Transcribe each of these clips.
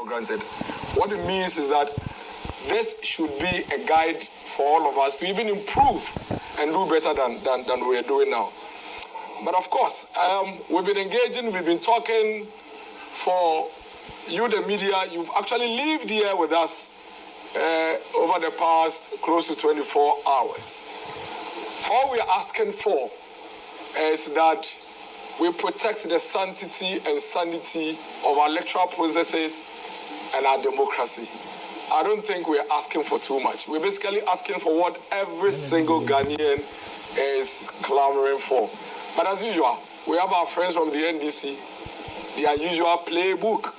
for granted. What it means is that this should be a guide for all of us to even improve and do better than we are doing now. But of course, we've been engaging, we've been talking. For you, the media, you've actually lived here with us over the past close to 24 hours. All we are asking for is that we protect the sanctity and sanity of our electoral processes and our democracy. I don't think we're asking for too much. We're basically asking for what every single Ghanaian is clamoring for. But as usual, we have our friends from the NDC, their usual playbook.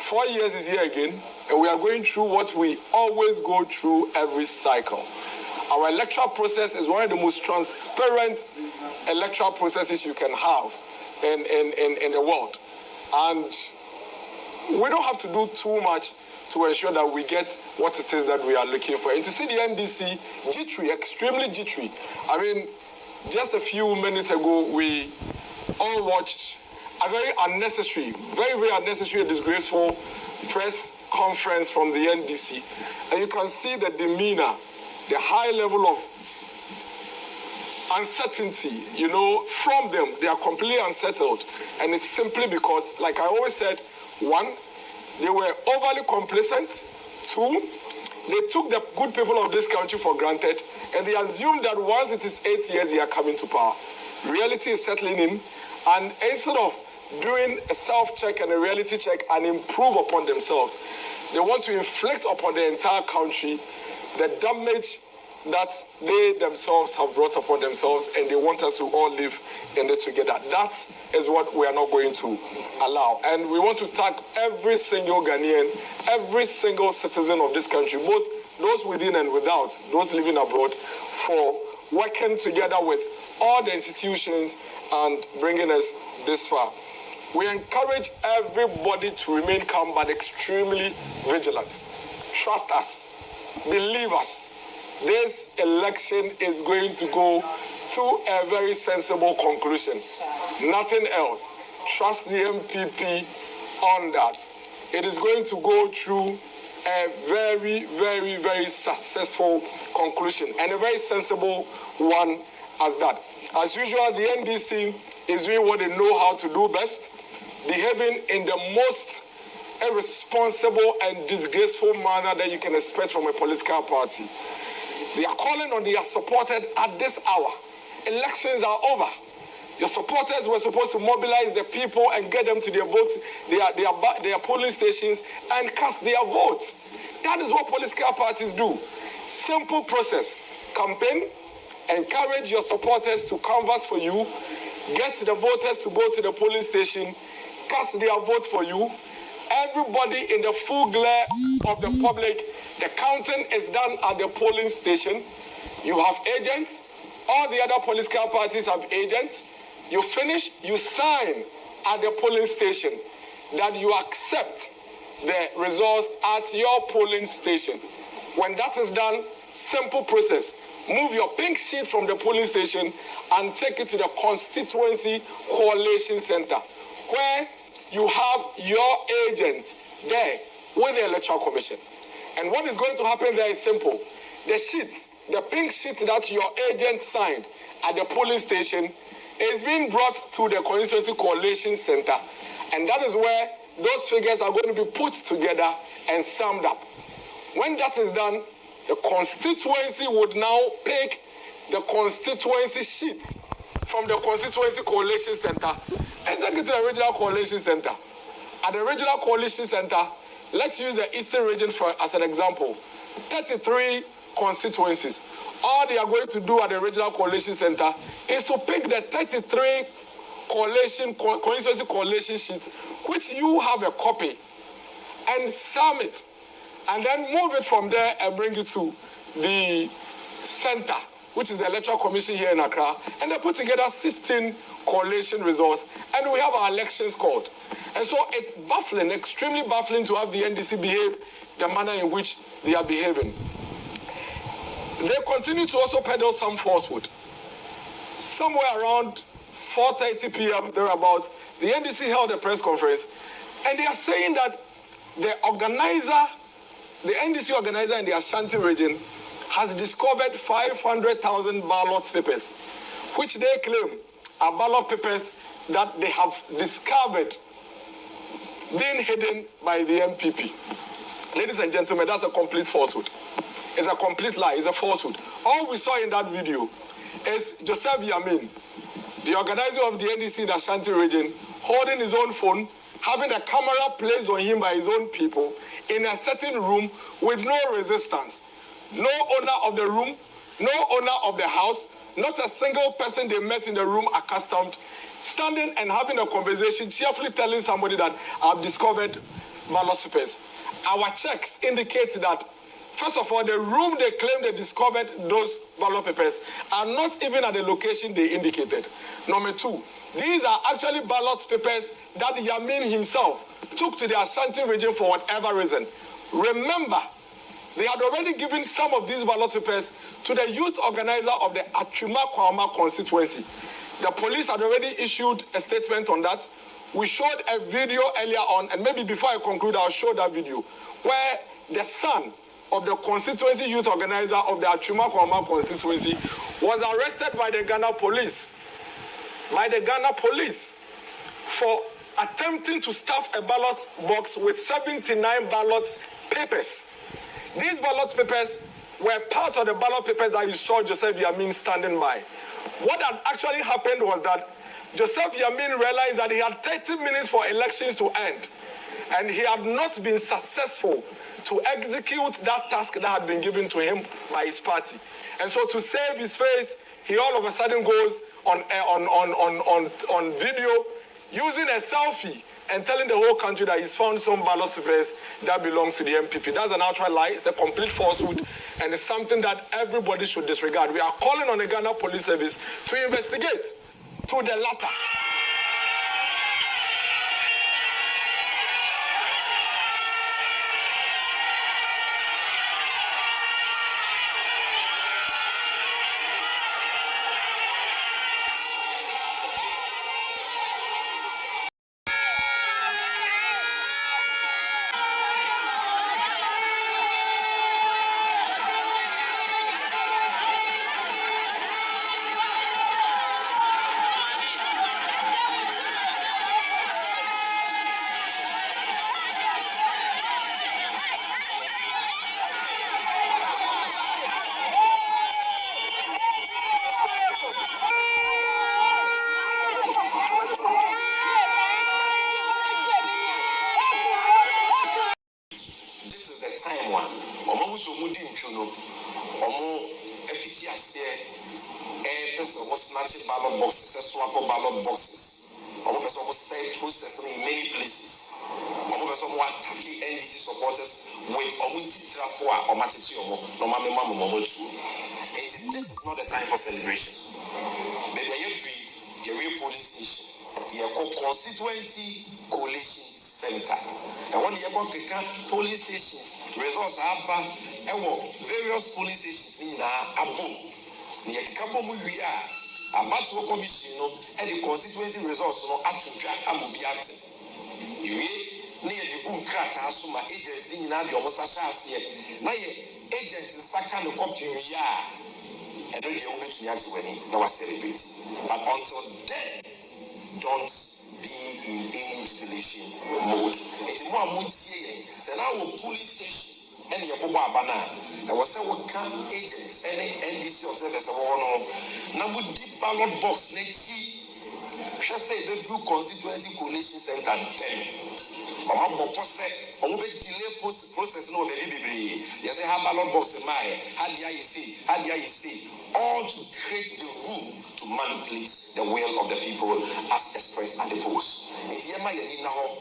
4 years is here again, and we are going through what we always go through every cycle. Our electoral process is one of the most transparent electoral processes you can have in the world. And we don't have to do too much to ensure that we get what it is that we are looking for. And to see the NDC jittery, extremely jittery. I mean, just a few minutes ago, we all watched a very unnecessary, very unnecessary and disgraceful press conference from the NDC. And you can see the demeanor, the high level of uncertainty, from them. They are completely unsettled. And it's simply because, like I always said, one, they were overly complacent. Two, they took the good people of this country for granted, and they assumed that once it is 8 years, they are coming to power. Reality is settling in, and instead of doing a self-check and a reality check and improve upon themselves, they want to inflict upon the entire country the damage that they themselves have brought upon themselves, and they want us to all live in it together. That is what we are not going to allow. And we want to thank every single Ghanaian, every single citizen of this country, both those within and without, those living abroad, for working together with all the institutions and bringing us this far. We encourage everybody to remain calm but extremely vigilant. Trust us. Believe us. This election is going to go to a very sensible conclusion. Nothing else. Trust the MPP on that. It is going to go through a very successful conclusion, and a very sensible one as that. As usual, the NDC is doing what they know how to do best, behaving in the most irresponsible and disgraceful manner that you can expect from a political party. They are calling on their supporters at this hour. Elections are over. Your supporters were supposed to mobilize the people and get them to their votes, their polling stations, and cast their votes. That is what political parties do. Simple process. Campaign, encourage your supporters to canvass for you, get the voters to go to the polling station, cast their votes for you. Everybody in the full glare of the public, the counting is done at the polling station. You have agents. All the other political parties have agents. You finish, you sign at the polling station that you accept the results at your polling station. When that is done, simple process. Move your pink sheet from the polling station and take it to the constituency coalition center, where you have your agents there with the Electoral Commission. And what is going to happen there is simple. The sheets, the pink sheet that your agent signed at the polling station is being brought to the constituency coalition center. And that is where those figures are going to be put together and summed up. When that is done, the constituency would now pick the constituency sheets from the constituency coalition center and take it to the regional coalition center. At the regional coalition center, let's use the Eastern region as an example. 33 constituencies. All they are going to do at the regional coalition center is to pick the 33 constituency coalition sheets, which you have a copy, and sum it, and then move it from there and bring it to the center, which is the Electoral Commission here in Accra, and they put together 16 coalition results, and we have our elections called. And so it's baffling, extremely baffling, to have the NDC behave the manner in which they are behaving. They continue to also peddle some falsehood. Somewhere around 4:30 p.m. thereabouts, the NDC held a press conference, and they are saying that the organizer, the NDC organizer in the Ashanti region, has discovered 500,000 ballot papers, which they claim are ballot papers that they have discovered being hidden by the MPP. Ladies and gentlemen, that's a complete falsehood. It's a complete lie. It's a falsehood. All we saw in that video is Joseph Yamin, the organizer of the NDC in the Ashanti region, holding his own phone, having a camera placed on him by his own people in a certain room with no resistance. No owner of the room, no owner of the house, not a single person they met in the room accustomed, standing and having a conversation, cheerfully telling somebody that I've discovered ballot papers. Our checks indicate that, first of all, the room they claim they discovered those ballot papers are not even at the location they indicated. Number two, these are actually ballot papers that Yamin himself took to the Ashanti region for whatever reason. Remember, they had already given some of these ballot papers to the youth organizer of the Atwima-Kwama constituency. The police had already issued a statement on that. We showed a video earlier on, and maybe before I conclude, I'll show that video, where the son of the constituency youth organizer of the Atwima-Kwama constituency was arrested by the Ghana police. For attempting to stuff a ballot box with 79 ballot papers. These ballot papers were part of the ballot papers that you saw Joseph Yamin standing by. What had actually happened was that Joseph Yamin realized that he had 30 minutes for elections to end, and he had not been successful to execute that task that had been given to him by his party. And so to save his face, he all of a sudden goes on video using a selfie and telling the whole country that he's found some ballot papers that belongs to the MPP. That's an outright lie. It's a complete falsehood, and it's something that everybody should disregard. We are calling on the Ghana Police Service to investigate to the latter. Ballot boxes, swap ballot boxes. Almost say process in many places. Almost attacking NDC supporters with for this is not the time for celebration. Maybe I have to real polling station. The constituency coalition center. And when you have polling stations, results are various polling stations in Abu. The about to commission and the constituency results at to drag Amubiati. You near the boom crack Asuma agents in the almost here. Now, agents in Sakan copy me, and then the only to me actually when I was celebrating. But until then, don't be in any jubilation mode. It's more Muntie, so now police station. And the Abana, I was a worker agent, any NDC observers of one. Now, with deep ballot box, Nechi, shall say the blue constituency coalition center 10. Or how delay process no baby. Yes, I have ballot box in my how do you see, all to create the room to manipulate the will of the people as expressed at the polls. It's Yama now.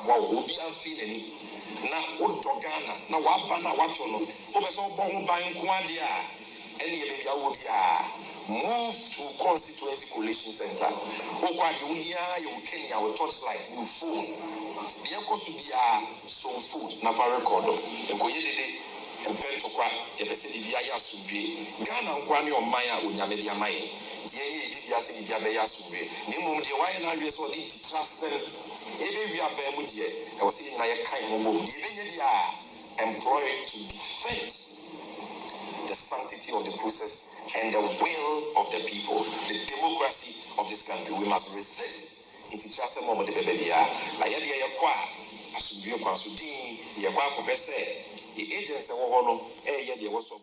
Wow, will be unfeeling. Na Ghana, na wabana watono. Obeso bon ban kwadia. Any baby move to constituency coalition center. Okwadi uya you Kenya with torchlight, you phone. The echo should be so food, na record. mpentokwa yɛpɛsɛ biribi ayɛ asomdwe Ghana nkwa ne ɔman a onyame de ama yɛn nti yɛyɛ biribi ase biribi abɛyɛ asomdwe na mmom deɛ wayɛ no awie sɛ ɔde ntitra sɛn ɛbɛwie abɛn mu deɛ ɛwɔ sɛ yɛnyina yɛkan ho mmom deɛ ɛbɛnya bi a employ to defend the sanctity of the process and the will of the people, the democracy of this country. We must resist ntitra sɛm a ɔmɔde bɛbɛ biara na yɛdeɛ yɛkɔ a asomdwe kwan so din yɛkɔ akɔpɛ sɛ the agents ɛwɔ hɔ no ɛyɛ deɛ ɛwɔ so